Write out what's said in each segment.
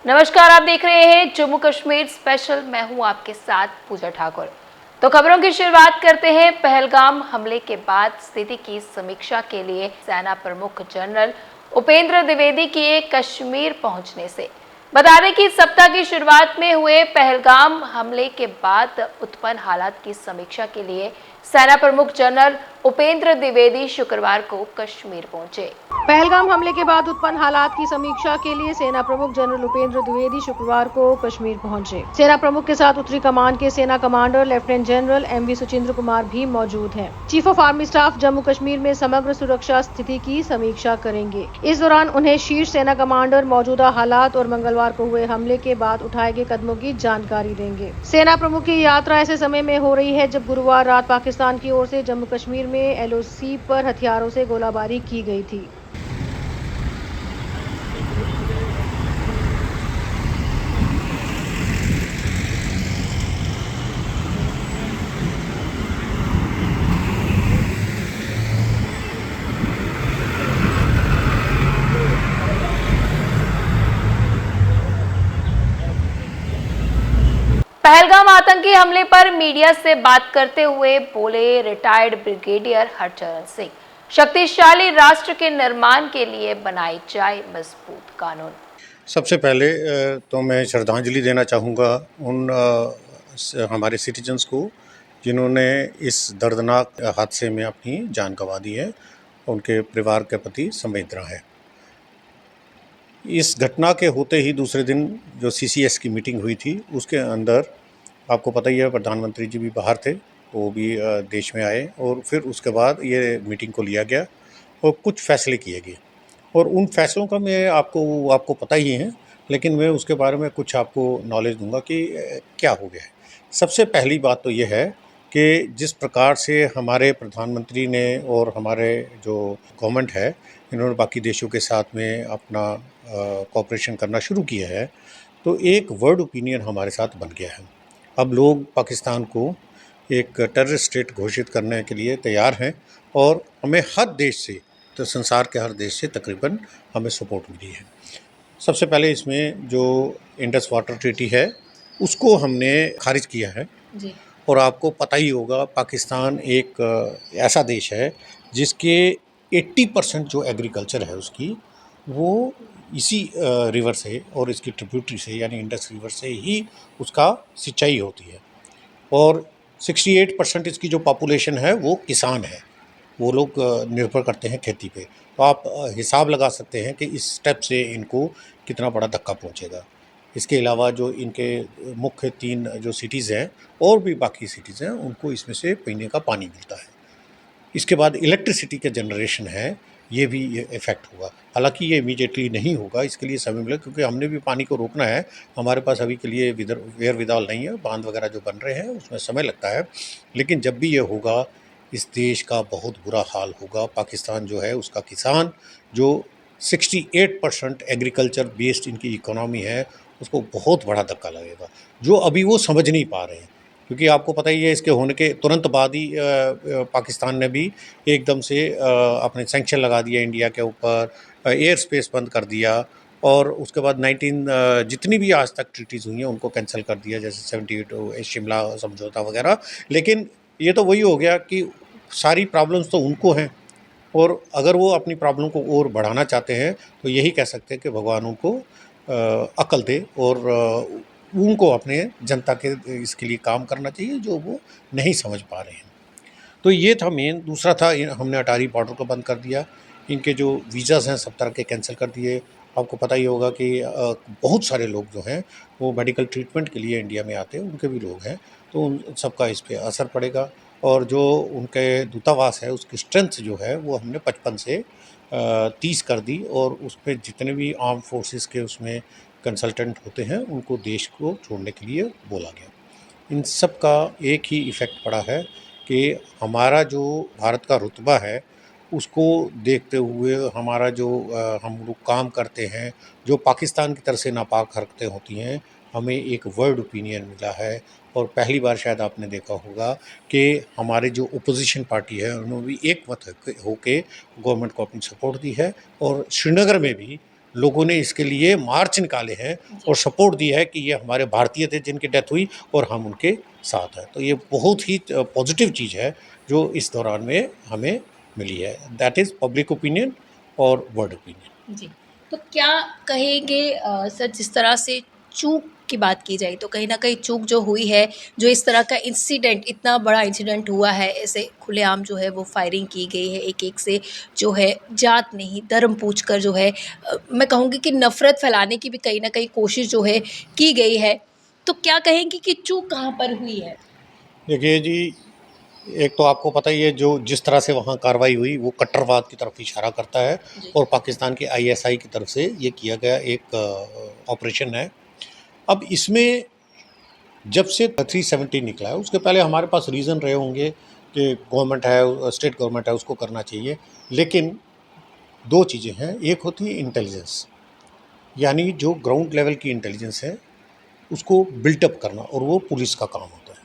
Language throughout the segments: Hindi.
नमस्कार, आप देख रहे हैं जम्मू कश्मीर स्पेशल। मैं हूं आपके साथ पूजा ठाकुर। तो खबरों की शुरुआत करते हैं पहलगाम हमले के बाद स्थिति की समीक्षा के लिए सेना प्रमुख जनरल उपेंद्र द्विवेदी के कश्मीर पहुंचने से। बता दें कि सप्ताह की शुरुआत में हुए पहलगाम हमले के बाद उत्पन्न हालात की समीक्षा के लिए सेना प्रमुख जनरल उपेंद्र द्विवेदी शुक्रवार को कश्मीर पहुंचे। पहलगाम हमले के बाद उत्पन्न हालात की समीक्षा के लिए सेना प्रमुख जनरल उपेंद्र द्विवेदी शुक्रवार को कश्मीर पहुंचे। सेना प्रमुख के साथ उत्तरी कमान के सेना commander lieutenant general MV Suchindra Kumar भी मौजूद हैं। Chief of army staff Jammu Kashmir में समग्र सुरक्षा स्थिति की समीक्षा करेंगे। इस दौरान उन्हें शीर्ष सेना कमांडर मौजूदा हालात और मंगलवार को हुए हमले के बाद उठाए गए कदमों की जानकारी देंगे। सेना प्रमुख की यात्रा ऐसे समय में हो रही है जब गुरुवार रात पाकिस्तान की ओर से जम्मू कश्मीर में एलओसी पर हथियारों से गोलाबारी की गई थी। पहलगाम आतंकी हमले पर मीडिया से बात करते हुए बोले रिटायर्ड ब्रिगेडियर हरचरण सिंह, शक्तिशाली राष्ट्र के निर्माण के लिए बनाई जाए मजबूत कानून। सबसे पहले तो मैं श्रद्धांजलि देना चाहूँगा उन हमारे सिटीजन्स को जिन्होंने इस दर्दनाक हादसे में अपनी जान गंवा दी है। उनके परिवार के प्रति संवेदना है। इस घटना के होते ही दूसरे दिन जो सीसीएस की मीटिंग हुई थी उसके अंदर आपको पता ही है प्रधानमंत्री जी भी बाहर थे, वो भी देश में आए और फिर उसके बाद ये मीटिंग को लिया गया और कुछ फैसले किए गए और उन फैसलों का मैं आपको पता ही है, लेकिन मैं उसके बारे में कुछ आपको नॉलेज दूंगा कि क्या हो गया है। सबसे पहली बात तो ये है कि जिस प्रकार से हमारे प्रधानमंत्री ने और हमारे जो गवर्नमेंट है इन्होंने बाकी देशों के साथ में अपना कोऑपरेशन करना शुरू किया है, तो एक वर्ल्ड ओपिनियन हमारे साथ बन गया है। अब लोग पाकिस्तान को एक टेररिस्ट स्टेट घोषित करने के लिए तैयार हैं और हमें हर देश से, तो संसार के हर देश से तकरीबन हमें सपोर्ट मिली है। सबसे पहले इसमें जो इंडस वाटर ट्रीटी है उसको हमने खारिज किया है जी। और आपको पता ही होगा पाकिस्तान एक ऐसा देश है जिसके 80% जो एग्रीकल्चर है उसकी वो इसी रिवर से और इसकी ट्रिब्यूटरी से यानी इंडस रिवर से ही उसका सिंचाई होती है और 68% इसकी जो पॉपुलेशन है वो किसान है, वो लोग निर्भर करते हैं खेती पे। तो आप हिसाब लगा सकते हैं कि इस स्टेप से इनको कितना बड़ा धक्का पहुंचेगा। इसके अलावा जो इनके मुख्य 3 जो सिटीज़ हैं और भी बाकी सिटीज़ हैं उनको इसमें से पीने का पानी मिलता है। इसके बाद इलेक्ट्रिसिटी का जनरेशन है, ये भी इफ़ेक्ट होगा। हालांकि ये इमीडिएटली नहीं होगा, इसके लिए समय मिलेगा क्योंकि हमने भी पानी को रोकना है। हमारे पास अभी के लिए वेयर-विदाल नहीं है, बांध वगैरह जो बन रहे हैं उसमें समय लगता है। लेकिन जब भी ये होगा इस देश का बहुत बुरा हाल होगा। पाकिस्तान जो है उसका किसान जो 68% एग्रीकल्चर बेस्ड इनकी इकोनॉमी है उसको बहुत बड़ा धक्का लगेगा, जो अभी वो समझ नहीं पा रहे हैं। क्योंकि आपको पता ही है इसके होने के तुरंत बाद ही पाकिस्तान ने भी एकदम से अपने सैंक्शन लगा दिया इंडिया के ऊपर, एयर स्पेस बंद कर दिया और उसके बाद 19 जितनी भी आज तक ट्रीटीज़ हुई हैं उनको कैंसिल कर दिया, जैसे 78 शिमला समझौता वगैरह। लेकिन ये तो वही हो गया कि सारी प्रॉब्लम्स तो उनको हैं और अगर वो अपनी प्रॉब्लम को और बढ़ाना चाहते हैं तो यही कह सकते हैं कि भगवान उनको अक्ल दे और उनको अपने जनता के इसके लिए काम करना चाहिए जो वो नहीं समझ पा रहे हैं। तो ये था मेन। दूसरा था हमने अटारी बॉर्डर को बंद कर दिया, इनके जो वीज़ाज़ हैं सब तरह के कैंसिल कर दिए। आपको पता ही होगा कि बहुत सारे लोग जो हैं वो मेडिकल ट्रीटमेंट के लिए इंडिया में आते हैं, उनके भी लोग हैं, तो उन सबका इस पे असर पड़ेगा। और जो उनके दूतावास है उसकी स्ट्रेंथ जो है वो हमने 55 से 30 कर दी और उसमें जितने भी आर्म फोर्सेस के उसमें कंसल्टेंट होते हैं उनको देश को छोड़ने के लिए बोला गया। इन सब का एक ही इफ़ेक्ट पड़ा है कि हमारा जो भारत का रुतबा है उसको देखते हुए हमारा जो हम लोग काम करते हैं, जो पाकिस्तान की तरफ से नापाक हरकतें होती हैं, हमें एक वर्ल्ड ओपिनियन मिला है। और पहली बार शायद आपने देखा होगा कि हमारे जो ओपोजिशन पार्टी है उन्होंने भी एक मत होके गवर्नमेंट को अपनी सपोर्ट दी है और श्रीनगर में भी लोगों ने इसके लिए मार्च निकाले हैं और सपोर्ट दी है कि ये हमारे भारतीय थे जिनकी डेथ हुई और हम उनके साथ हैं। तो ये बहुत ही पॉजिटिव चीज़ है जो इस दौरान में हमें मिली है। दैट इज़ पब्लिक ओपिनियन और वर्ल्ड ओपिनियन। जी। तो क्या कहेंगे सर, जिस तरह से चूक की बात की जाए तो कहीं न कहीं चूक जो हुई है, जो इस तरह का इंसिडेंट, इतना बड़ा इंसिडेंट हुआ है, ऐसे खुलेआम जो है वो फायरिंग की गई है, एक-एक से जो है जात नहीं धर्म पूछकर जो है मैं कहूँगी कि नफ़रत फैलाने की भी कहीं न कहीं कोशिश जो है की गई है। तो क्या कहेंगी कि चूक कहाँ पर हुई है? देखिए जी, एक तो आपको पता ही है जो जिस तरह से वहाँ कार्रवाई हुई वो कट्टरवाद की तरफ इशारा करता है जी। और पाकिस्तान के आईएसआई की तरफ से ये किया गया एक ऑपरेशन है। अब इसमें जब से 370 निकला है उसके पहले हमारे पास रीज़न रहे होंगे कि गवर्नमेंट है, स्टेट गवर्नमेंट है, उसको करना चाहिए। लेकिन 2 चीज़ें हैं, एक होती है इंटेलिजेंस, यानी जो ग्राउंड लेवल की इंटेलिजेंस है उसको बिल्ट अप करना, और वो पुलिस का काम होता है।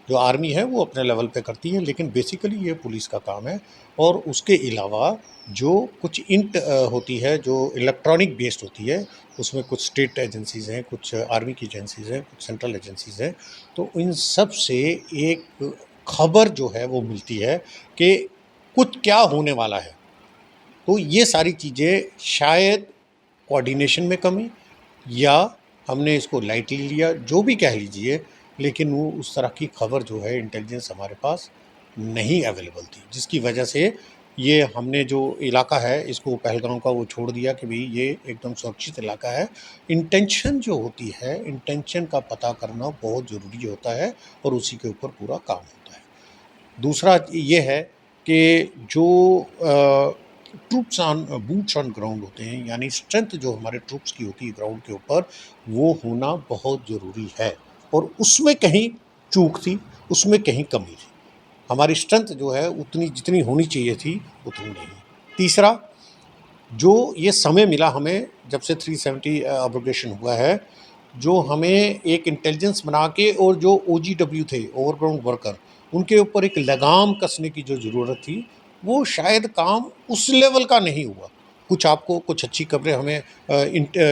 जो आर्मी है वो अपने लेवल पे करती है, लेकिन बेसिकली ये पुलिस का काम है। और उसके अलावा जो कुछ होती है जो इलेक्ट्रॉनिक बेस्ड होती है, उसमें कुछ स्टेट एजेंसीज़ हैं, कुछ आर्मी की एजेंसीज़ हैं, कुछ सेंट्रल एजेंसीज़ हैं। तो इन सब से एक खबर जो है वो मिलती है कि कुछ क्या होने वाला है। तो ये सारी चीज़ें शायद कोऑर्डिनेशन में कमी, या हमने इसको लाइटली लिया, जो भी कह लीजिए, लेकिन वो उस तरह की खबर जो है इंटेलिजेंस हमारे पास नहीं अवेलेबल थी, जिसकी वजह से ये हमने जो इलाका है इसको पहलगाम का वो छोड़ दिया कि भाई ये एकदम सुरक्षित इलाका है। इंटेंशन जो होती है, इंटेंशन का पता करना बहुत ज़रूरी होता है और उसी के ऊपर पूरा काम होता है। दूसरा ये है कि जो troops on boots on ground होते हैं, यानी स्ट्रेंथ जो हमारे ट्रूप्स की होती है ग्राउंड के ऊपर, वो होना बहुत ज़रूरी है। और उसमें कहीं चूक थी, उसमें कहीं कमी थी। हमारी स्ट्रेंथ जो है उतनी जितनी होनी चाहिए थी उतनी नहीं। तीसरा, जो ये समय मिला हमें जब से 370 एब्रोगेशन हुआ है, जो हमें एक इंटेलिजेंस बना के और जो ओजीडब्ल्यू थे, ओवरग्राउंड वर्कर, उनके ऊपर एक लगाम कसने की जो ज़रूरत थी, वो शायद काम उस लेवल का नहीं हुआ। कुछ आपको कुछ अच्छी खबरें हमें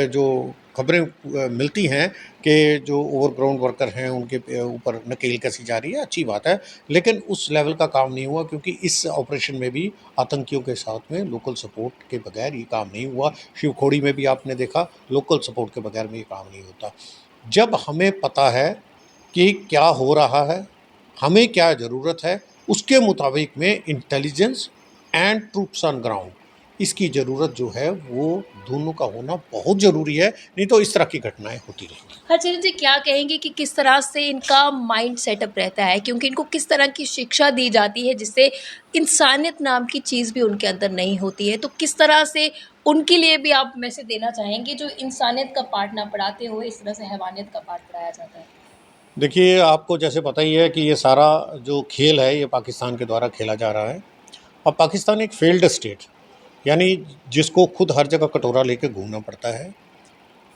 जो खबरें मिलती हैं कि जो ओवरग्राउंड वर्कर हैं उनके ऊपर नकेल कसी जा रही है, अच्छी बात है। लेकिन उस लेवल का काम नहीं हुआ, क्योंकि इस ऑपरेशन में भी आतंकियों के साथ में लोकल सपोर्ट के बगैर ये काम नहीं हुआ। शिवखोड़ी में भी आपने देखा, लोकल सपोर्ट के बगैर में ये काम नहीं होता। जब हमें पता है कि क्या हो रहा है, हमें क्या ज़रूरत है, उसके मुताबिक में intelligence and troops on ground, इसकी ज़रूरत जो है वो दोनों का होना बहुत ज़रूरी है, नहीं तो इस तरह की घटनाएं होती रहेंगी। हरचंद जी, क्या कहेंगे कि किस तरह से इनका माइंड सेटअप रहता है, क्योंकि इनको किस तरह की शिक्षा दी जाती है जिससे इंसानियत नाम की चीज़ भी उनके अंदर नहीं होती है? तो किस तरह से उनके लिए भी आप मैसेज देना चाहेंगे जो इंसानियत का पाठ ना पढ़ाते हुए इस तरह से हैवानियत का पाठ पढ़ाया जाता है? देखिए, आपको जैसे पता ही है कि ये सारा जो खेल है ये पाकिस्तान के द्वारा खेला जा रहा है। अब पाकिस्तान एक फेल्ड स्टेट, यानी जिसको खुद हर जगह कटोरा लेके घूमना पड़ता है।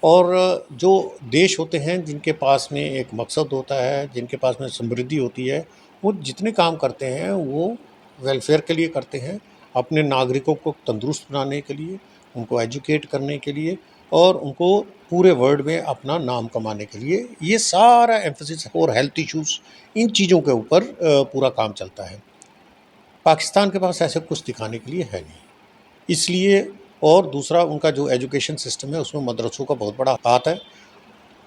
और जो देश होते हैं जिनके पास में एक मकसद होता है, जिनके पास में समृद्धि होती है, वो जितने काम करते हैं वो वेलफेयर के लिए करते हैं, अपने नागरिकों को तंदुरुस्त बनाने के लिए, उनको एजुकेट करने के लिए, और उनको पूरे वर्ल्ड में अपना नाम कमाने के लिए। ये सारा एम्फेसिस, और हेल्थ इश्यूज़, इन चीज़ों के ऊपर पूरा काम चलता है। पाकिस्तान के पास ऐसा कुछ दिखाने के लिए है नहीं, इसलिए। और दूसरा, उनका जो एजुकेशन सिस्टम है उसमें मदरसों का बहुत बड़ा हाथ है।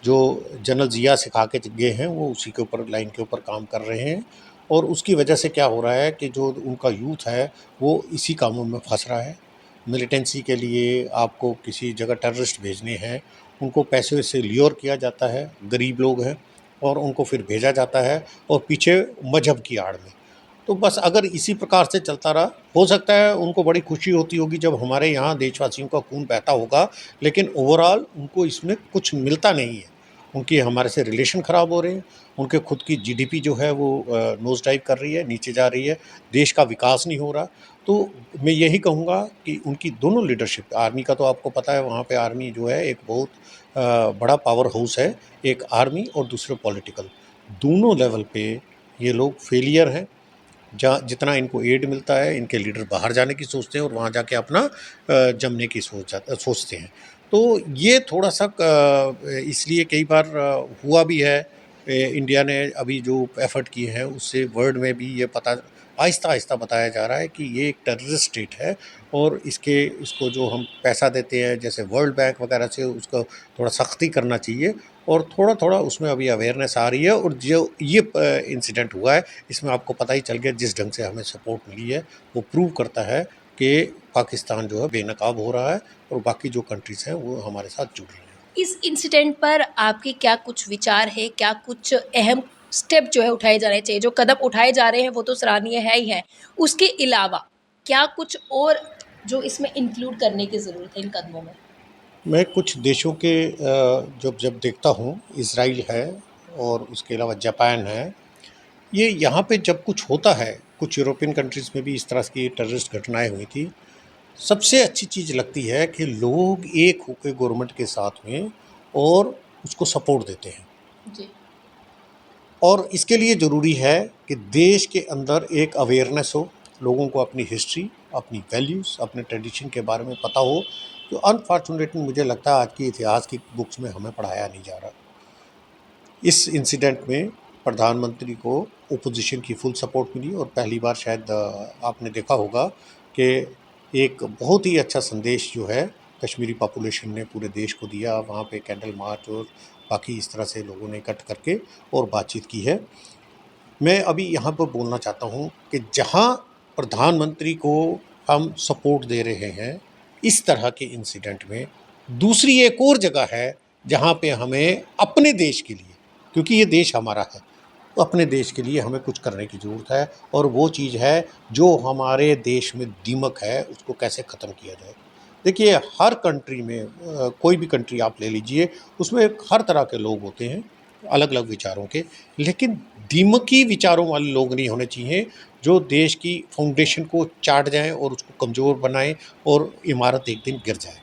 जो जनरल ज़िया सिखा के गए हैं वो उसी के ऊपर, लाइन के ऊपर काम कर रहे हैं। और उसकी वजह से क्या हो रहा है कि जो उनका यूथ है वो इसी कामों में फंस रहा है। मिलिटेंसी के लिए आपको किसी जगह टेररिस्ट भेजने हैं, उनको पैसे से ल्योर किया जाता है, गरीब लोग हैं, और उनको फिर भेजा जाता है, और पीछे मजहब की आड़ में। तो बस अगर इसी प्रकार से चलता रहा, हो सकता है उनको बड़ी खुशी होती होगी जब हमारे यहाँ देशवासियों का खून बहता होगा, लेकिन ओवरऑल उनको इसमें कुछ मिलता नहीं है। उनकी हमारे से रिलेशन ख़राब हो रहे हैं, उनके खुद की जीडीपी जो है वो नोज़ डाइव कर रही है, नीचे जा रही है, देश का विकास नहीं हो रहा। तो मैं यही कहूँगा कि उनकी दोनों लीडरशिप, आर्मी का तो आपको पता है, वहाँ पे आर्मी जो है एक बहुत बड़ा पावर हाउस है, एक आर्मी और दूसरे पॉलिटिकल, दोनों लेवल पे ये लोग फेलियर हैं। जहाँ जितना इनको एड मिलता है, इनके लीडर बाहर जाने की सोचते हैं और वहाँ जाके अपना जमने की सोचते हैं। तो ये थोड़ा-सा इसलिए कई बार हुआ भी है। इंडिया ने अभी जो एफ़र्ट किए हैं उससे वर्ल्ड में भी ये पता आहिस्ता-आहिस्ता बताया जा रहा है कि ये एक टेररिस्ट स्टेट है और इसको जो हम पैसा देते हैं जैसे वर्ल्ड बैंक वगैरह से उसको थोड़ा सख्ती करना चाहिए और थोड़ा-थोड़ा उसमें अभी अवेयरनेस आ रही है और जो ये इंसिडेंट हुआ है इसमें आपको पता ही चल गया जिस ढंग से हमें सपोर्ट मिली है वो प्रूव करता है कि पाकिस्तान जो है बेनकाब हो रहा है और बाकी जो कंट्रीज़ हैं वो हमारे साथ जुड़ रही हैं। इस इंसिडेंट पर आपके क्या कुछ विचार है, क्या कुछ अहम स्टेप जो है उठाए जाने चाहिए? जो कदम उठाए जा रहे हैं वो तो सराहनीय है ही है, उसके अलावा क्या कुछ और जो इसमें इंक्लूड करने की ज़रूरत है इन कदमों में? मैं कुछ देशों के जब देखता हूँ, इज़राइल है और उसके अलावा जापान है, ये यहाँ पे जब कुछ होता है, कुछ यूरोपियन कंट्रीज़ में भी इस तरह की टेररिस्ट घटनाएँ हुई थी। सबसे अच्छी चीज़ लगती है कि लोग एक होके गवर्नमेंट के साथ में और उसको सपोर्ट देते हैं। जी। और इसके लिए ज़रूरी है कि देश के अंदर एक अवेयरनेस हो, लोगों को अपनी हिस्ट्री, अपनी वैल्यूज़, अपने ट्रेडिशन के बारे में पता हो, जो अनफॉर्चुनेटली मुझे लगता है आज की इतिहास की बुक्स में हमें पढ़ाया नहीं जा रहा। इस इंसिडेंट में प्रधानमंत्री को ओपोजिशन की फुल सपोर्ट मिली और पहली बार शायद आपने देखा होगा कि एक बहुत ही अच्छा संदेश जो है कश्मीरी पॉपुलेशन ने पूरे देश को दिया। वहाँ पे कैंडल मार्च और बाकी इस तरह से लोगों ने इकट्ठ करके और बातचीत की है। मैं अभी यहाँ पर बोलना चाहता हूँ कि जहाँ प्रधानमंत्री को हम सपोर्ट दे रहे हैं इस तरह के इंसिडेंट में, दूसरी एक और जगह है जहाँ पे हमें अपने देश के लिए, क्योंकि ये देश हमारा है, तो अपने देश के लिए हमें कुछ करने की ज़रूरत है और वो चीज़ है जो हमारे देश में दीमक है उसको कैसे ख़त्म किया जाए। देखिए हर कंट्री में कोई भी कंट्री आप ले लीजिए उसमें हर तरह के लोग होते हैं अलग-अलग विचारों के, लेकिन दीमकी विचारों वाले लोग नहीं होने चाहिए जो देश की फाउंडेशन को चाट जाएँ और उसको कमज़ोर बनाएँ और इमारत एक दिन गिर जाए।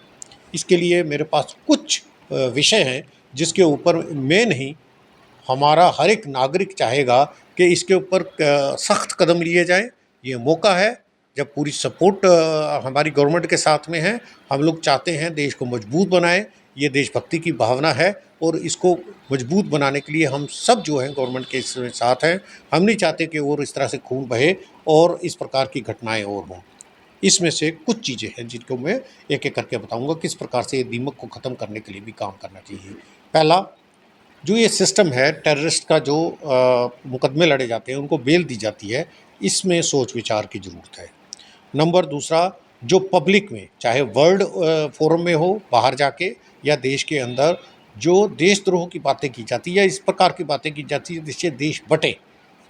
इसके लिए मेरे पास कुछ विषय हैं जिसके ऊपर मैं नहीं, हमारा हर एक नागरिक चाहेगा कि इसके ऊपर सख्त कदम लिए जाएँ। ये मौका है जब पूरी सपोर्ट हमारी गवर्नमेंट के साथ में है। हम लोग चाहते हैं देश को मजबूत बनाएँ, ये देशभक्ति की भावना है और इसको मजबूत बनाने के लिए हम सब जो हैं गवर्नमेंट के इसमें साथ हैं। हम नहीं चाहते कि और इस तरह से खून बहे और इस प्रकार की घटनाएँ और हों। इसमें से कुछ चीज़ें हैं जिनको मैं एक-एक करके बताऊँगा किस प्रकार से ये दीमक को ख़त्म करने के लिए भी काम करना चाहिए। पहला, जो ये सिस्टम है टेररिस्ट का जो मुकदमे लड़े जाते हैं उनको बेल दी जाती है, इसमें सोच विचार की ज़रूरत है। नंबर दूसरा, जो पब्लिक में चाहे वर्ल्ड फोरम में हो बाहर जाके या देश के अंदर जो देशद्रोह की बातें की जाती है या इस प्रकार की बातें की जाती है जिससे देश बटे,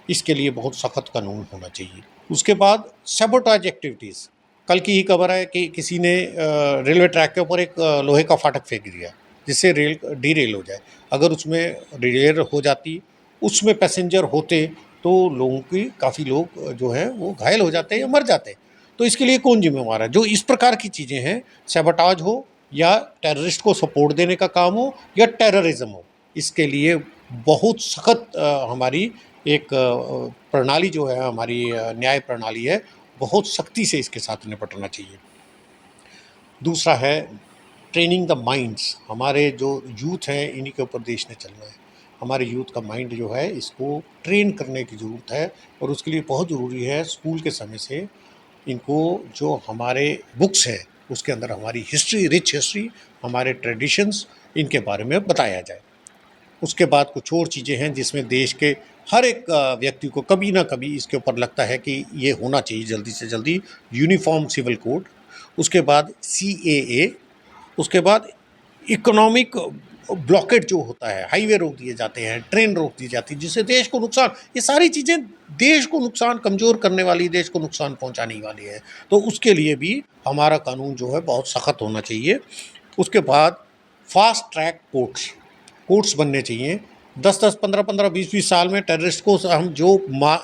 इसके लिए बहुत सख्त कानून होना चाहिए। उसके बाद सैबोटाज एक्टिविटीज़, कल की ही खबर है कि किसी ने रेलवे ट्रैक के ऊपर एक लोहे का फाटक फेंक दिया जिससे रेल डीरेल हो जाए। अगर उसमें डिरेल हो जाती, उसमें पैसेंजर होते तो लोगों की काफ़ी लोग जो हैं वो घायल हो जाते या मर जाते। तो इसके लिए कौन ज़िम्मेवार है? जो इस प्रकार की चीज़ें हैं, सैबोटाज हो या टेररिस्ट को सपोर्ट देने का काम हो या टेररिज्म हो, इसके लिए बहुत सख्त हमारी एक प्रणाली जो है हमारी न्याय प्रणाली है, बहुत सख्ती से इसके साथ निपटना चाहिए। दूसरा है ट्रेनिंग द माइंड्स, हमारे जो यूथ हैं इन्हीं के ऊपर देश ने चलना है। हमारे यूथ का माइंड जो है इसको ट्रेन करने की ज़रूरत है और उसके लिए बहुत ज़रूरी है स्कूल के समय से इनको जो हमारे बुक्स हैं उसके अंदर हमारी हिस्ट्री, रिच हिस्ट्री, हमारे ट्रेडिशंस, इनके बारे में बताया जाए। उसके बाद कुछ और चीज़ें हैं जिसमें देश के हर एक व्यक्ति को कभी ना कभी इसके ऊपर लगता है कि ये होना चाहिए जल्दी से जल्दी यूनिफॉर्म सिविल कोड। उसके बाद CAA, उसके बाद इकोनॉमिक ब्लॉकेट जो होता है, हाईवे रोक दिए जाते हैं, ट्रेन रोक दी जाती है जिससे देश को नुकसान, ये सारी चीज़ें देश को नुकसान, कमज़ोर करने वाली, देश को नुकसान पहुंचाने वाली है। तो उसके लिए भी हमारा कानून जो है बहुत सख्त होना चाहिए। उसके बाद फास्ट ट्रैक कोर्ट्स बनने चाहिए 10-10, 15-15, 20-20 साल में टेररिस्ट को हम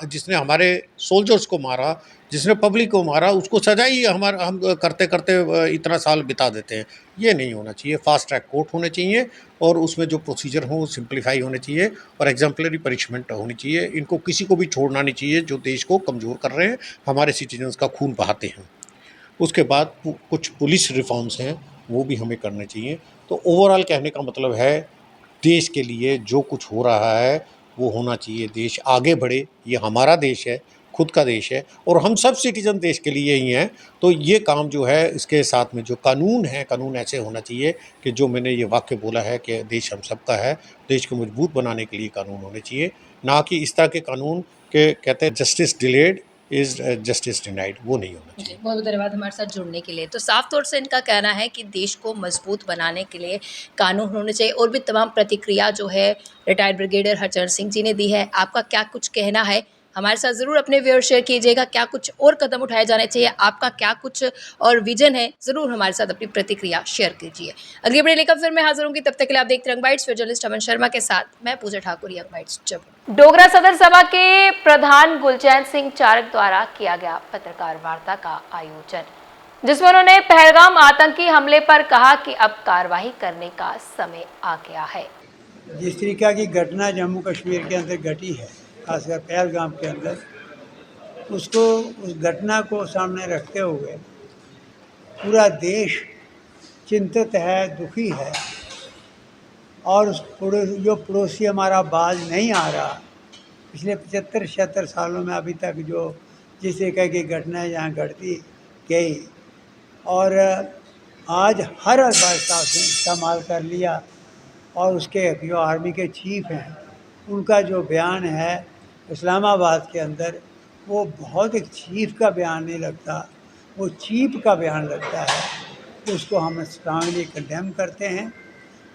जिसने हमारे सोल्जर्स को मारा, जिसने पब्लिक को मारा, उसको सजा ही हम करते करते इतना साल बिता देते हैं। ये नहीं होना चाहिए। फास्ट ट्रैक कोर्ट होने चाहिए और उसमें जो प्रोसीजर हो सिंप्लीफाई होने चाहिए और एग्जाम्पलरी पनिशमेंट होनी चाहिए। इनको किसी को भी छोड़ना नहीं चाहिए जो देश को कमज़ोर कर रहे हैं, हमारे सिटीजन्स का खून बहाते हैं। उसके बाद कुछ पुलिस रिफॉर्म्स हैं, वो भी हमें करने चाहिए। तो ओवरऑल कहने का मतलब है, देश के लिए जो कुछ हो रहा है वो होना चाहिए। देश आगे बढ़े, ये हमारा देश है, खुद का देश है और हम सब सिटीजन देश के लिए ही हैं। तो ये काम जो है, इसके साथ में जो कानून है, कानून ऐसे होना चाहिए कि जो मैंने ये वाक्य बोला है कि देश हम सबका है, देश को मजबूत बनाने के लिए कानून होने चाहिए, ना कि इस तरह के कानून के कहते हैं justice delayed is justice denied, वो नहीं होना चाहिए। जी, बहुत बहुत धन्यवाद हमारे साथ जुड़ने के लिए। तो साफ तौर से इनका कहना है कि देश को मजबूत बनाने के लिए कानून होने चाहिए और भी तमाम प्रतिक्रिया जो है रिटायर्ड ब्रिगेडियर हरचरण सिंह जी ने दी है। आपका क्या कुछ कहना है? हमारे साथ ज़रूर अपने व्यूअर शेयर कीजिएगा। क्या कुछ और कदम उठाए जाने चाहिए? आपका क्या कुछ और विजन है? ज़रूर हमारे साथ अपनी प्रतिक्रिया शेयर कीजिए। अगली अपडेट लेकर फिर मैं हाजिर होंगी। तब तक के लिए आप देखते रंग बाइट्स। जर्नलिस्ट अमन शर्मा के साथ मैं पूजा ठाकुर, यंग बाइट्स जब। डोगरा सदर सभा के प्रधान गुलचैन सिंह चारक द्वारा किया गया पत्रकार वार्ता का आयोजन, जिसमें उन्होंने पहलगाम आतंकी हमले पर कहा कि अब कार्रवाई करने का समय आ गया है। जिस तरीका की घटना जम्मू कश्मीर के अंदर घटी है, खासकर पहलगाम के अंदर, उस घटना को सामने रखते हुए पूरा देश चिंतित है, दुखी है और जो पड़ोसी हमारा बाज नहीं आ रहा, पिछले 75-76 सालों में अभी तक जो जिस तरीके की घटनाएं यहाँ घटती गई और आज हर अवस्था से इस्तेमाल कर लिया और उसके जो आर्मी के चीफ हैं उनका जो बयान है इस्लामाबाद के अंदर, वो बहुत एक चीफ का बयान नहीं लगता, वो चीफ का बयान लगता है। उसको हम स्ट्रांगली कंडेम करते हैं।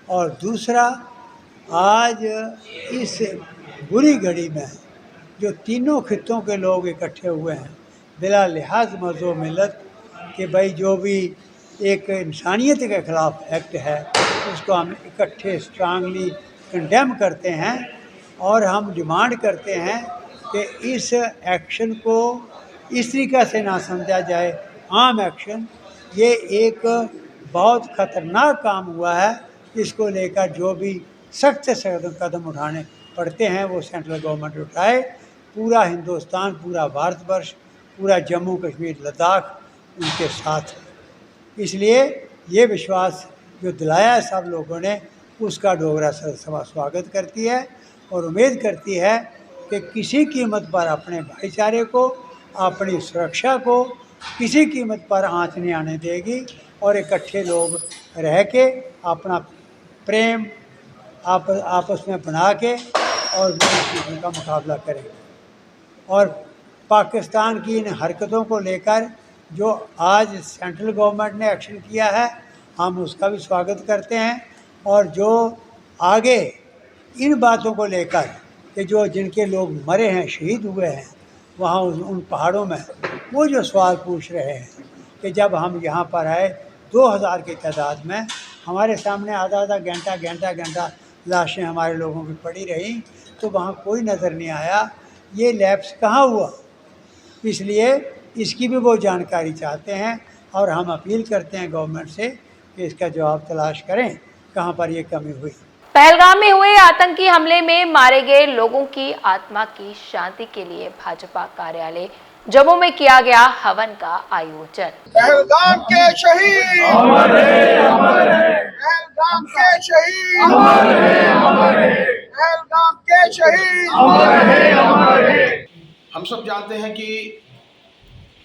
और दूसरा, आज इस बुरी घड़ी में जो तीनों खित्तों के लोग इकट्ठे हुए हैं बिला लिहाज मज़ो मिलत कि भाई जो भी एक इंसानियत के ख़िलाफ़ एक्ट है उसको हम इकट्ठे स्ट्रांगली कंडेम करते हैं और हम डिमांड करते हैं कि इस एक्शन को इस तरीक़े से ना समझा जाए आम एक्शन। ये एक बहुत ख़तरनाक काम हुआ है। इसको लेकर जो भी सख्त से सख्त कदम उठाने पड़ते हैं वो सेंट्रल गवर्नमेंट उठाए। पूरा हिंदुस्तान, पूरा भारतवर्ष, पूरा जम्मू कश्मीर, लद्दाख उनके साथ है। इसलिए ये विश्वास जो दिलाया है सब लोगों ने, उसका डोगरा सभा स्वागत करती है और उम्मीद करती है कि किसी कीमत पर अपने भाईचारे को, अपनी सुरक्षा को किसी कीमत पर आँच नहीं आने देगी और इकट्ठे लोग रह के अपना प्रेम आपस में बना के और बुरी चीज़ों का मुकाबला करेंगे। और पाकिस्तान की इन हरकतों को लेकर जो आज सेंट्रल गवर्नमेंट ने एक्शन किया है, हम उसका भी स्वागत करते हैं। और जो आगे इन बातों को लेकर कि जो जिनके लोग मरे हैं, शहीद हुए हैं वहाँ उन पहाड़ों में, वो जो सवाल पूछ रहे हैं कि जब हम यहाँ पर आए 2000 की तादाद में, हमारे सामने आधा घंटा लाशें हमारे लोगों की पड़ी रही, तो वहाँ कोई नज़र नहीं आया। ये लैप्स कहाँ हुआ? इसलिए इसकी भी वो जानकारी चाहते हैं और हम अपील करते हैं गवर्नमेंट से कि इसका जवाब तलाश करें, कहाँ पर ये कमी हुई। पहलगाम में हुए आतंकी हमले में मारे गए लोगों की आत्मा की शांति के लिए भाजपा कार्यालय जम्मू में किया गया हवन का आयोजन। पहलगाम के शहीद अमर रहे, अमर रहे। पहलगाम के शहीद अमर रहे, अमर रहे। पहलगाम के शहीद अमर रहे, अमर रहे। हम सब जानते हैं कि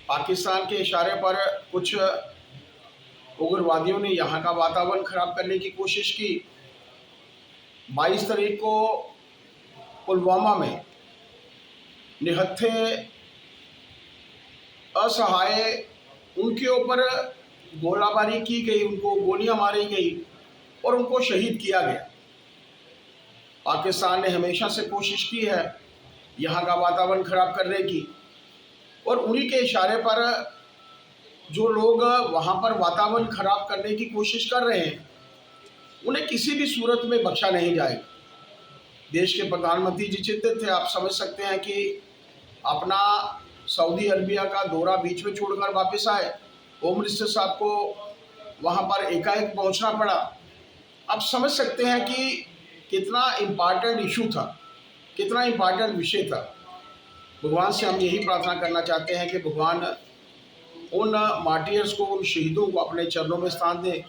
पाकिस्तान के इशारे पर कुछ उग्रवादियों ने यहाँ का वातावरण खराब करने की कोशिश की। 22 तारीख को पुलवामा में निहत्थे असहाय उनके ऊपर गोलाबारी की गई, उनको गोलियां मारी गई और उनको शहीद किया गया। पाकिस्तान ने हमेशा से कोशिश की है यहाँ का वातावरण खराब करने की, और उन्हीं के इशारे पर जो लोग वहाँ पर वातावरण खराब करने की कोशिश कर रहे हैं उन्हें किसी भी सूरत में बख्शा नहीं जाएगा। देश के प्रधानमंत्री जी चिंतित थे। आप समझ सकते हैं कि अपना सऊदी अरबिया का दौरा बीच में छोड़कर वापस आए, होम मिनिस्टर साहब को वहाँ पर एकाएक पहुँचना पड़ा। आप समझ सकते हैं कि कितना इम्पॉर्टेंट इशू था, कितना इम्पॉर्टेंट विषय था। भगवान से हम यही प्रार्थना करना चाहते हैं कि भगवान उन मार्टियर्स को, उन शहीदों को अपने चरणों में स्थान दें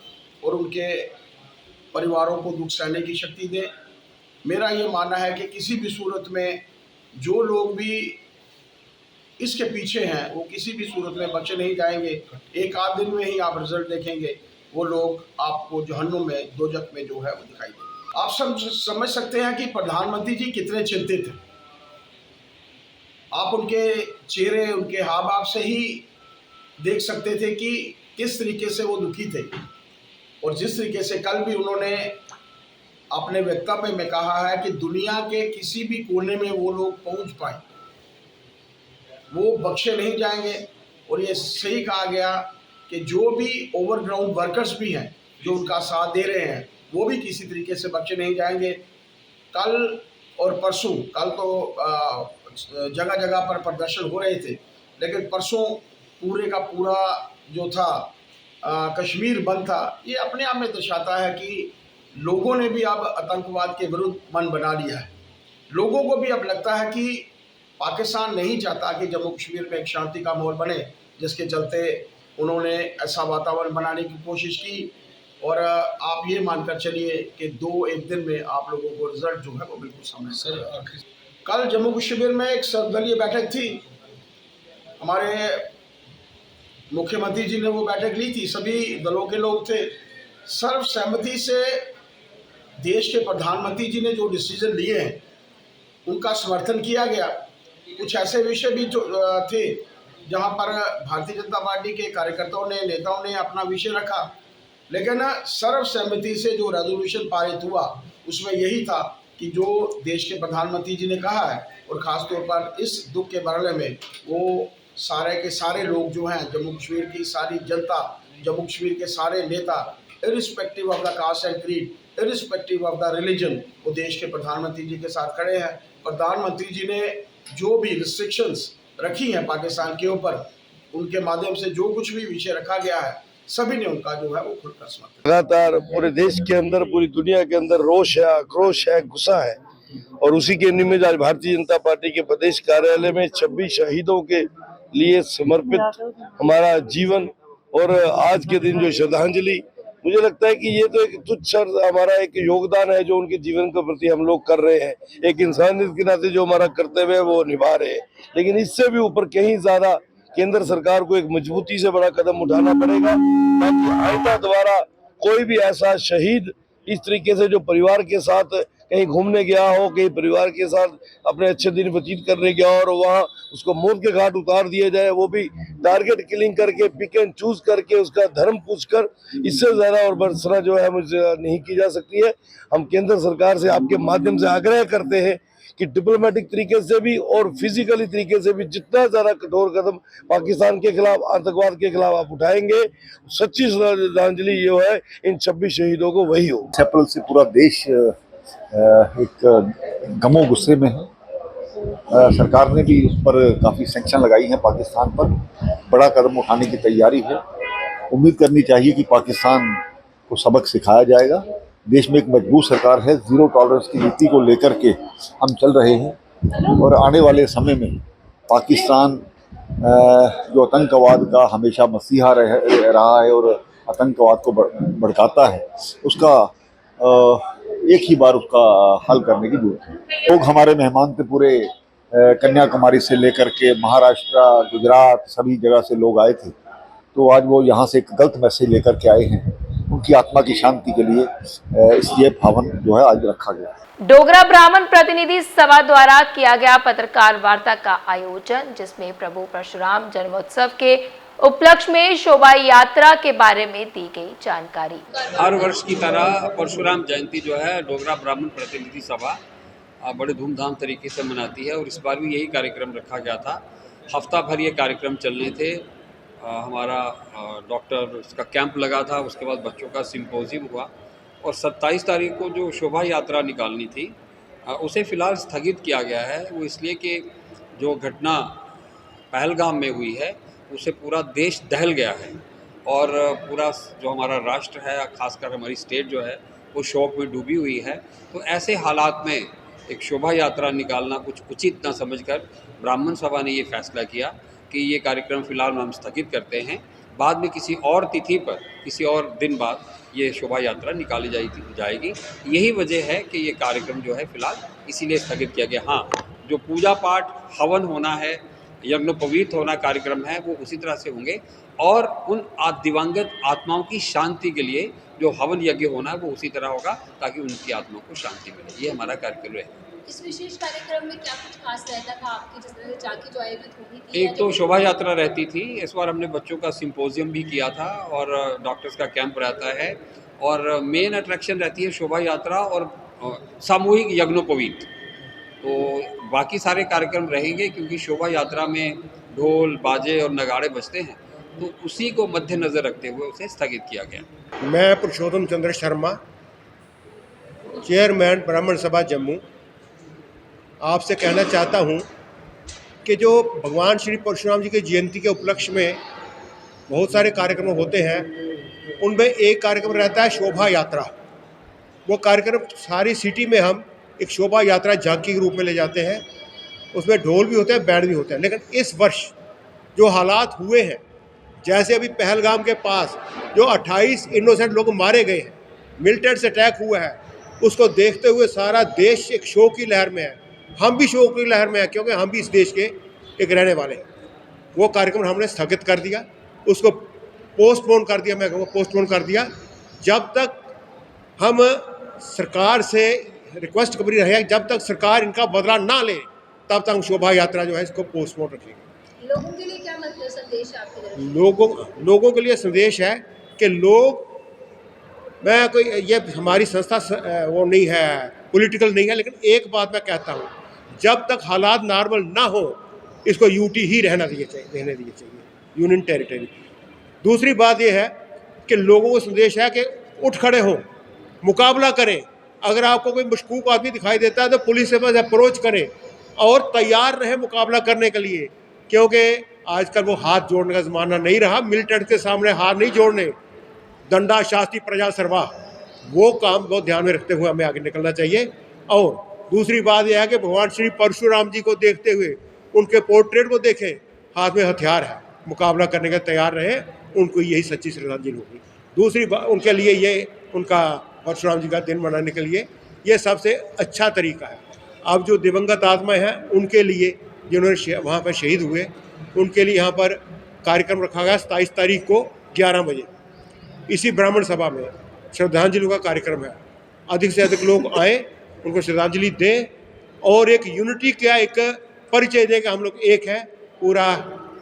और उनके परिवारों को दुख सहने की शक्ति दें। मेरा ये मानना है कि किसी भी सूरत में जो लोग भी इसके पीछे हैं वो किसी भी सूरत में बचे नहीं जाएंगे। एक आध दिन में ही आप रिजल्ट देखेंगे, वो लोग आपको जहन्नुम में, दोजख में जो है वो दिखाई देंगे। आप समझ सकते हैं कि प्रधानमंत्री जी कितने चिंतित हैं। आप उनके चेहरे, उनके हाव भाव से ही देख सकते थे कि किस तरीके से वो दुखी थे। और जिस तरीके से कल भी उन्होंने अपने वक्तव्य में कहा है कि दुनिया के किसी भी कोने में वो लोग पहुंच पाए, वो बख्शे नहीं जाएंगे। और ये सही कहा गया कि जो भी ओवरग्राउंड वर्कर्स भी हैं जो उनका साथ दे रहे हैं, वो भी किसी तरीके से बख्शे नहीं जाएंगे। कल और परसों, कल तो जगह जगह पर प्रदर्शन हो रहे थे, लेकिन परसों पूरे का पूरा जो था कश्मीर बंद था। ये अपने आप में दर्शाता है कि लोगों ने भी अब आतंकवाद के विरुद्ध मन बना लिया है। लोगों को भी अब लगता है कि पाकिस्तान नहीं चाहता कि जम्मू कश्मीर में एक शांति का माहौल बने, जिसके चलते उन्होंने ऐसा वातावरण बनाने की कोशिश की। और आप ये मानकर चलिए कि 2-1 दिन में आप लोगों को रिजल्ट जो है वो बिल्कुल सामने। कल जम्मू कश्मीर में एक सर्वदलीय बैठक थी, हमारे मुख्यमंत्री जी ने वो बैठक ली थी, सभी दलों के लोग थे। सर्वसहमति से देश के प्रधानमंत्री जी ने जो डिसीजन लिए हैं उनका समर्थन किया गया। कुछ ऐसे विषय भी थे जहां पर भारतीय जनता पार्टी के कार्यकर्ताओं ने, नेताओं ने अपना विषय रखा, लेकिन सर्वसहमति से जो रेजोल्यूशन पारित हुआ उसमें यही था कि जो देश के प्रधानमंत्री जी ने कहा है, और ख़ासतौर पर इस दुख के मरहले में वो सारे के सारे लोग जो हैं, जम्मू कश्मीर की सारी जनता, जम्मू कश्मीर के सारे नेता, irrespective of the caste and creed, irrespective of the religion, वो देश के प्रधानमंत्री जी के साथ खड़े हैं। प्रधानमंत्री जी ने जो भी रिस्ट्रिक्शंस रखी हैं पाकिस्तान के ऊपर, उनके माध्यम से जो कुछ भी विषय रखा गया है, सभी ने उनका जो है वो खुलकर समर्थन। लगातार पूरे देश के अंदर, पूरी दुनिया के अंदर रोष है, आक्रोश है, गुस्सा है, और उसी के निमित्त आज भारतीय जनता पार्टी के प्रदेश कार्यालय में 26 शहीदों के लिए समर्पित हमारा जीवन और आज के दिन जो श्रद्धांजलि, मुझे लगता है कि ये तो एक तुच्छ हमारा एक योगदान है जो उनके जीवन के प्रति हम लोग कर रहे हैं। एक इंसानियत के नाते जो हमारा कर्तव्य है वो निभा रहे हैं, लेकिन इससे भी ऊपर कहीं ज्यादा केंद्र सरकार को एक मजबूती से बड़ा कदम उठाना पड़ेगा ताकि आइंदा दोबारा कोई भी ऐसा शहीद इस तरीके से जो परिवार के साथ कहीं घूमने गया हो, कहीं परिवार के साथ अपने अच्छे दिन व्यतीत करने गया और वहाँ उसको मौत के घाट उतार दिया जाए, वो भी टारगेट किलिंग करके, पिक एंड चूज करके, उसका धर्म पूछकर, इससे ज्यादा और बरसना जो है मुझे नहीं की जा सकती है। हम केंद्र सरकार से आपके माध्यम से आग्रह करते हैं कि डिप्लोमेटिक तरीके से भी और फिजिकली तरीके से भी जितना ज्यादा कठोर कदम पाकिस्तान के खिलाफ, आतंकवाद के खिलाफ आप उठाएंगे, सच्ची श्रद्धांजलि जो है इन 26 शहीदों को वही हो। अप्रैल से पूरा देश एक गमो गुस्से में है। सरकार ने भी उस पर काफ़ी सैंक्शन लगाई हैं, पाकिस्तान पर बड़ा कदम उठाने की तैयारी है। उम्मीद करनी चाहिए कि पाकिस्तान को सबक सिखाया जाएगा। देश में एक मजबूत सरकार है, ज़ीरो टॉलरेंस की नीति को लेकर के हम चल रहे हैं और आने वाले समय में पाकिस्तान जो आतंकवाद का हमेशा मसीहा रहा है और आतंकवाद को भड़काता है, उसका एक ही बार उसका हल करने की जरूरत है। लोग हमारे मेहमान थे, पूरे कन्याकुमारी से लेकर के महाराष्ट्र, गुजरात, सभी जगह से लोग आए थे। तो आज वो यहाँ से एक गलत मैसेज लेकर के आए हैं। उनकी आत्मा की शांति के लिए इसलिए हवन जो है आज रखा गया है। डोगरा ब्राह्मण प्रतिनिधि सभा द्वारा किया गया पत्रकार वार्ता का आयोजन, जिसमें प्रभु परशुराम जन्मोत्सव के उपलक्ष्य में शोभा यात्रा के बारे में दी गई जानकारी। हर वर्ष की तरह परशुराम जयंती जो है डोगरा ब्राह्मण प्रतिनिधि सभा बड़े धूमधाम तरीके से मनाती है और इस बार भी यही कार्यक्रम रखा गया था। हफ्ता भर ये कार्यक्रम चलने थे। हमारा डॉक्टर उसका कैंप लगा था, उसके बाद बच्चों का सिंपोजियम हुआ और 27 तारीख को जो शोभा यात्रा निकालनी थी उसे फ़िलहाल स्थगित किया गया है। वो इसलिए कि जो घटना पहलगाम में हुई है उससे पूरा देश दहल गया है और पूरा जो हमारा राष्ट्र है, खासकर हमारी स्टेट जो है, वो शोक में डूबी हुई है। तो ऐसे हालात में एक शोभा यात्रा निकालना कुछ उचित न समझकर ब्राह्मण सभा ने ये फैसला किया कि ये कार्यक्रम फ़िलहाल हम स्थगित करते हैं। बाद में किसी और तिथि पर, किसी और दिन बाद ये शोभा यात्रा निकाली जाएगी। यही वजह है कि ये कार्यक्रम जो है फ़िलहाल इसीलिए स्थगित किया गया। हाँ, जो पूजा पाठ, हवन होना है, यज्ञोपवीत होना कार्यक्रम है, वो उसी तरह से होंगे और उन दिवंगत आत्माओं की शांति के लिए जो हवन यज्ञ होना है वो उसी तरह होगा ताकि उनकी आत्मा को शांति मिले। ये हमारा कार्यक्रम है। इस विशेष कार्यक्रम में क्या कुछ खास रहता था आपकी, जिस तरह से झांकी जो आयोजित हुई थी? एक तो शोभा यात्रा रहती थी, इस बार हमने बच्चों का सिंपोजियम भी किया था और डॉक्टर्स का कैंप रहता है और मेन अट्रैक्शन रहती है शोभा यात्रा और सामूहिक यज्ञोपवीत। तो बाकी सारे कार्यक्रम रहेंगे क्योंकि शोभा यात्रा में ढोल, बाजे और नगाड़े बजते हैं, तो उसी को मद्देनज़र रखते हुए उसे स्थगित किया गया। मैं पुरुषोत्तम चंद्र शर्मा, चेयरमैन ब्राह्मण सभा जम्मू, आपसे कहना चाहता हूं कि जो भगवान श्री परशुराम जी की जयंती के उपलक्ष्य में बहुत सारे कार्यक्रम होते हैं, उनमें एक कार्यक्रम रहता है शोभा यात्रा। वो कार्यक्रम सारी सिटी में हम एक शोभा यात्रा झांकी के रूप में ले जाते हैं। उसमें ढोल भी होते हैं, बैंड भी होते हैं। लेकिन इस वर्ष जो हालात हुए हैं, जैसे अभी पहलगाम के पास जो 28 इनोसेंट लोग मारे गए हैं, मिलिटेंट से अटैक हुआ है, उसको देखते हुए सारा देश एक शोक की लहर में है। हम भी शोक की लहर में हैं क्योंकि हम भी इस देश के एक रहने वाले हैं। वो कार्यक्रम हमने स्थगित कर दिया, उसको पोस्टपोन कर दिया। मैं कहूँगा पोस्टपोन कर दिया जब तक हम सरकार से रिक्वेस्ट करी रहे, जब तक सरकार इनका बदला ना ले तब तक हम शोभा यात्रा जो है इसको पोस्टपोन रखेंगे। लोगों के लिए क्या मतलब संदेश है आपकी तरफ से? लोगों के लिए संदेश है कि लोग, मैं कोई ये हमारी संस्था वो नहीं है, पॉलिटिकल नहीं है, लेकिन एक बात मैं कहता हूँ, जब तक हालात नॉर्मल ना हो इसको यूटी ही रहने दिए चाहिए, यूनियन टेरिटरी। दूसरी बात ये है कि लोगों को संदेश है कि उठ खड़े हों, मुकाबला करें। अगर आपको कोई मशकूक आदमी दिखाई देता है तो पुलिस के पास अप्रोच करें और तैयार रहें मुकाबला करने के लिए, क्योंकि आजकल वो हाथ जोड़ने का ज़माना नहीं रहा। मिलिटेंट के सामने हाथ नहीं जोड़ने, दंडा शास्ति प्रजा सर्वा, वो काम बहुत ध्यान में रखते हुए हमें आगे निकलना चाहिए। और दूसरी बात यह है कि भगवान श्री परशुराम जी को देखते हुए, उनके पोर्ट्रेट को देखें, हाथ में हथियार है, मुकाबला करने के तैयार रहें, उनको यही सच्ची श्रद्धांजलि होगी। दूसरी बात, उनके लिए ये उनका परशुराम जी का दिन मनाने के लिए ये सबसे अच्छा तरीका है। अब जो दिवंगत आत्माएं हैं उनके लिए, जिन्होंने वहाँ पर शहीद हुए, उनके लिए यहाँ पर कार्यक्रम रखा गया 27 तारीख को 11 बजे इसी ब्राह्मण सभा में श्रद्धांजलि का कार्यक्रम है। अधिक से अधिक लोग आए, उनको श्रद्धांजलि दें और एक यूनिटी का एक परिचय दें कि हम लोग एक हैं, पूरा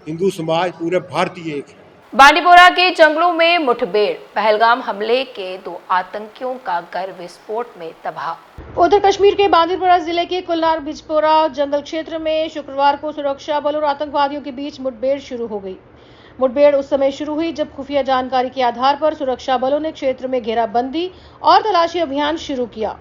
हिंदू समाज, पूरे भारतीय एक है। बांडीपोरा के जंगलों में मुठभेड़, पहलगाम हमले के 2 आतंकियों का घर विस्फोट में तबाह। उधर कश्मीर के बांदीपोरा जिले के कुलनार बिजपोरा जंगल क्षेत्र में शुक्रवार को सुरक्षा बलों और आतंकवादियों के बीच मुठभेड़ शुरू हो गई। मुठभेड़ उस समय शुरू हुई जब खुफिया जानकारी के आधार पर सुरक्षा बलों ने क्षेत्र में घेराबंदी और तलाशी अभियान शुरू किया।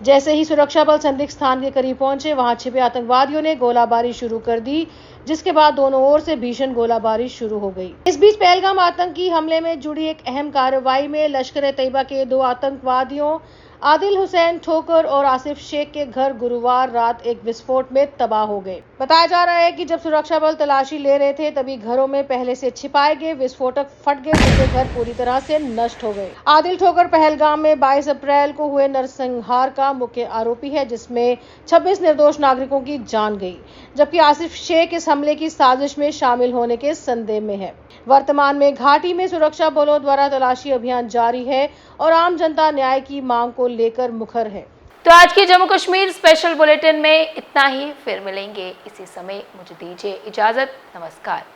जैसे ही सुरक्षा बल संदिग्ध स्थान के करीब पहुंचे, वहां छिपे आतंकवादियों ने गोलाबारी शुरू कर दी, जिसके बाद दोनों ओर से भीषण गोलाबारी शुरू हो गई। इस बीच पहलगाम आतंकी हमले में जुड़ी एक अहम कार्रवाई में लश्कर-ए-तैयबा के 2 आतंकवादियों आदिल हुसैन ठोकर और आसिफ शेख के घर गुरुवार रात एक विस्फोट में तबाह हो गए। बताया जा रहा है कि जब सुरक्षा बल तलाशी ले रहे थे तभी घरों में पहले से छिपाए गए विस्फोटक फट गए, जिससे घर पूरी तरह से नष्ट हो गए। आदिल ठोकर पहलगाम में 22 अप्रैल को हुए नरसंहार का मुख्य आरोपी है, जिसमें 26 निर्दोष नागरिकों की जान गई, जबकि आसिफ शेख इस हमले की साजिश में शामिल होने के संदेह में है। वर्तमान में घाटी में सुरक्षा बलों द्वारा तलाशी अभियान जारी है और आम जनता न्याय की मांग को लेकर मुखर है। तो आज के जम्मू कश्मीर स्पेशल बुलेटिन में इतना ही, फिर मिलेंगे इसी समय। मुझे दीजिए इजाजत, नमस्कार।